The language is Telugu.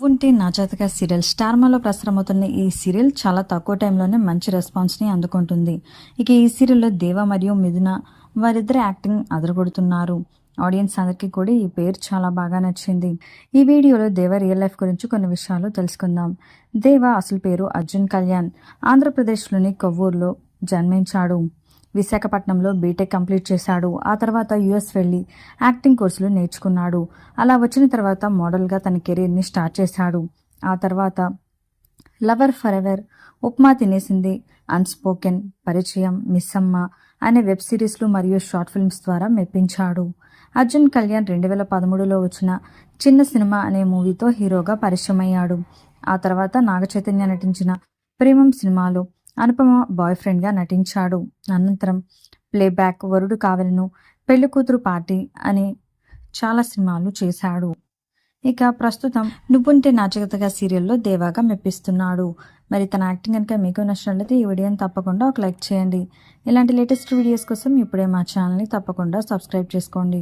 నువ్వుంటే నా జాతక సీరియల్ స్టార్మాలో ప్రసారమవుతున్న ఈ సీరియల్ చాలా తక్కువ టైంలోనే మంచి రెస్పాన్స్ని అందుకుంటుంది. ఇక ఈ సీరియల్లో దేవ మరియు మిథున వారిద్దరు యాక్టింగ్ అదరగొడుతున్నారు. ఆడియన్స్ అందరికీ కూడా ఈ పేరు చాలా బాగా నచ్చింది. ఈ వీడియోలో దేవ రియల్ లైఫ్ గురించి కొన్ని విషయాలు తెలుసుకుందాం. దేవ అసలు పేరు అర్జున్ కళ్యాణ్. ఆంధ్రప్రదేశ్లోని కొవ్వూరులో జన్మించాడు. విశాఖపట్నంలో బీటెక్ కంప్లీట్ చేశాడు. ఆ తర్వాత యుఎస్ వెళ్ళి యాక్టింగ్ కోర్సులు నేర్చుకున్నాడు. అలా వచ్చిన తర్వాత మోడల్గా తన కెరీర్ని స్టార్ట్ చేశాడు. ఆ తర్వాత లవర్ ఫర్ ఎవర్, ఉప్మా తినేసింది, అన్స్పోకెన్, పరిచయం, మిస్సమ్మ అనే వెబ్ సిరీస్లు మరియు షార్ట్ ఫిల్మ్స్ ద్వారా మెప్పించాడు. అర్జున్ కళ్యాణ్ 2013లో వచ్చిన చిన్న సినిమా అనే మూవీతో హీరోగా పరిచయమయ్యాడు. ఆ తర్వాత నాగచైతన్య నటించిన ప్రేమం సినిమాలో అనుపమ బాయ్ ఫ్రెండ్గా నటించాడు. అనంతరం ప్లేబ్యాక్, వరుడు కావెలను, పెళ్లి కూతురు పార్టీ అనే చాలా సినిమాలు చేశాడు. ఇక ప్రస్తుతం నువ్వుంటే నా జాతక సీరియల్లో దేవాగా మెప్పిస్తున్నాడు. మరి తన యాక్టింగ్ కనుక మీకు నచ్చినట్లయితే ఈ వీడియోని తప్పకుండా ఒక లైక్ చేయండి. ఇలాంటి లేటెస్ట్ వీడియోస్ కోసం ఇప్పుడే మా ఛానల్ని తప్పకుండా సబ్స్క్రైబ్ చేసుకోండి.